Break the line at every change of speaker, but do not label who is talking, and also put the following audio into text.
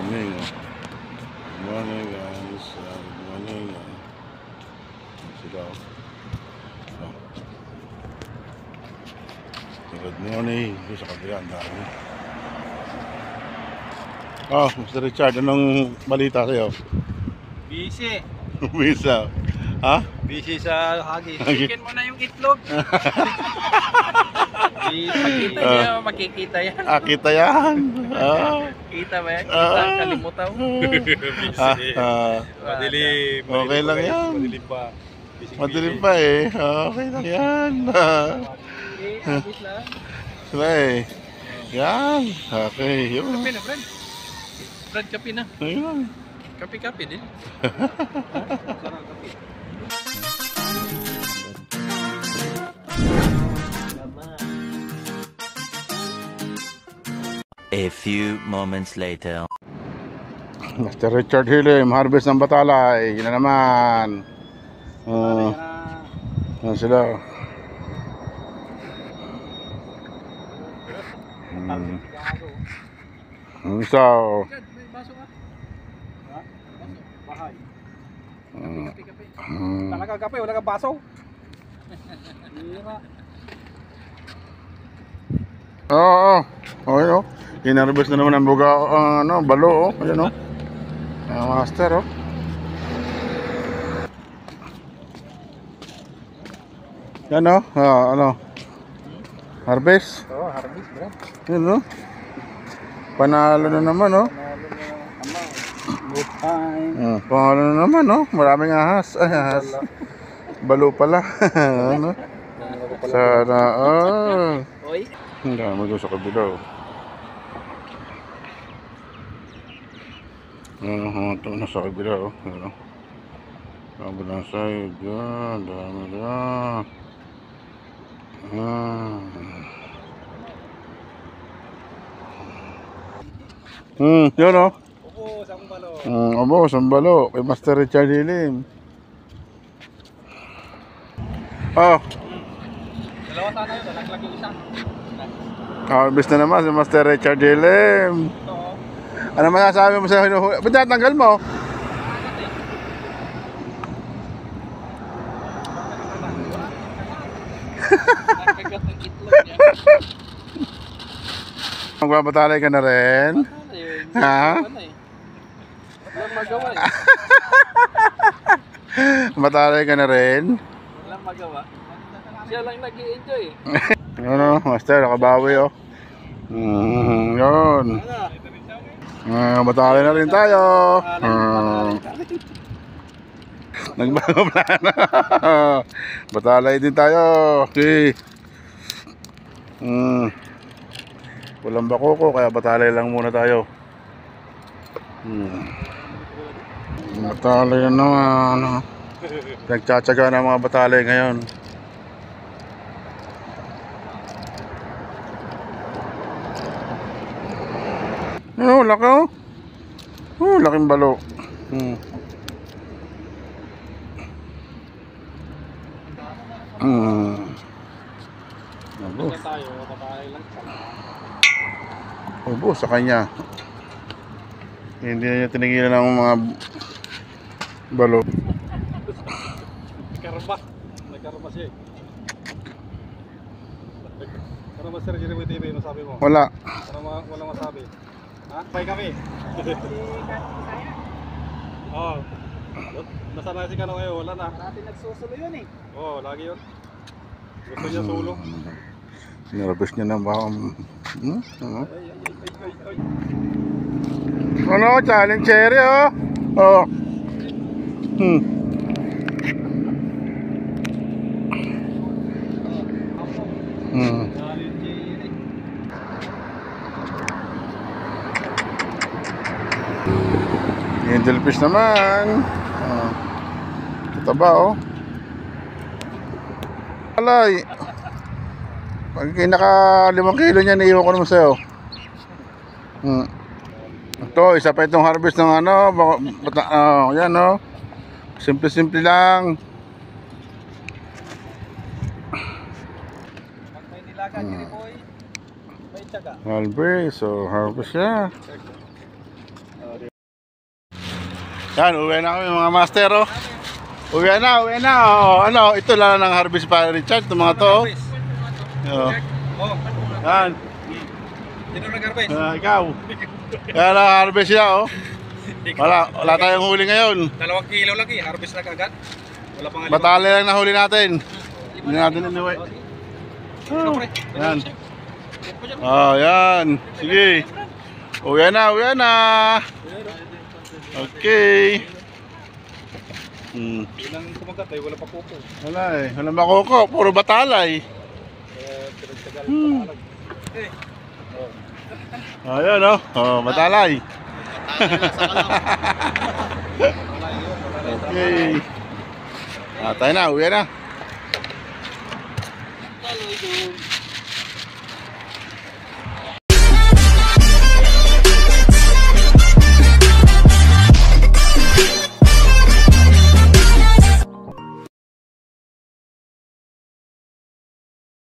morning. Good morning guys. Good morning. Sila. Good morning. Doon sa kabila, ang dami. Mr. Richard, anong balita sa'yo?
Busy.
Bisa. Ha?
Busy sa hagis. Chicken mo na yung itlog. Makikita niyo, makikita yan.
Kita yan.
Kita ba yan? Kita, kalimutan mo. Busy. Madilim.
Okay lang yan.
Madilim pa.
Madilim pa eh. Okay lang yan.
Hagis lang.
Sila eh. Yan. Okay. Yun.
Kape na, Brad. Brad, kape na.
Ayun lang.
Kape-kape din. Sarang kape.
A few moments later.
Mr. Richard Hilim, harvest ng batalay. Yun na naman. Yan sila. Ang isa.
May baso ka? Ha? Bahay. Kape-kape. Talaga kape, wala kang baso.
Oo. Okay, oh. Inarbes na naman ang buga, balo, oh. Ayan, oh. Master, oh. Yan, oh. Harvest.
Oo, harvest, bro.
Yan, oh. Panalo na naman, oh.
Good time.
Panalo na naman, oh. Maraming ahas. Ay, ahas. Balo pala. Ano? Sana,
Oy.
Ang dami doon sa kabila, oh. Ito na sa kabila, oh. Ayan, oh. Kabilang side, yan. Dami lang. Yun, oh.
Opo, sambalo.
Obo, sambalo. Kay Master Richard Hilim.
Dalawa sana yun, nalaglag yung isa.
Harvest na naman si Master Richard Hilim.
Oo.
Ano masasabi mo sa hinuhuli? Ba't natanggal mo?
Nagkagat ng itlog niya.
Magbabatalay ka na rin? Ha?
Walang magawa eh.
Batalay ka na rin?
Walang magawa. Siya lang nag-i-enjoy eh.
Ano, Master, nakabawi, oh. Yun. Batalay na rin tayo. Nagbago plano. Batalay din tayo. Okay. Walang bakoko, kaya batalay lang muna tayo. Batalay na naman. Nagtsatsaga ng mga batalay ngayon. Laki, oh. Laking balo. Abo.
Tayo, batalay lang.
Obo, sa kanya. Hindi na niya tinigilan ng mga balo.
Karma. Nagkarma siya eh. Karma sir, Jeremy TV, masabi mo?
Wala.
Wala masabi. Ha? Pay kami. Oo. Nasa na si Kano ngayon? Wala na. Dati nagsusulo yun eh. Oo, lagi yun. Gusto niya sulo.
Sinarabis niya ng baka. Ano? Challenge cherry, oh. Oh. Angel fish naman. Taba, oh. Alay. Pag naka 5 kilo niya, naiwan ko naman sa'yo. Ito, isa pa itong harvest ng yan, oh. Simple-simple lang.
Pag may nilaga, boy, may tiyaga.
Harvest, so harvest siya. Yan, uwi na kami mga master, oh. Uwi na. Oh, ano, ito lang ng harvest pa Richard, itong mga to. Oh.
Oh,
Yan.
sino nag-harvest?
Ikaw. Yan ang harvest niya, oh. Wala tayong huli ngayon.
2 kilo lagi, harvest na kagad. Wala pang alimang.
Batali lang nahuli natin. Hindi natin inuwi.
Ano, pre?
Yan. Oh, yan. Sige. Uwi na. Okay.
Ilang kumagat ay wala pa kuko.
Wala eh. Walang makoko. Puro batalay.
Pinagtagal pa
Ayan, oh. Oh, batalay. Okay. Tayo na. Uwi na.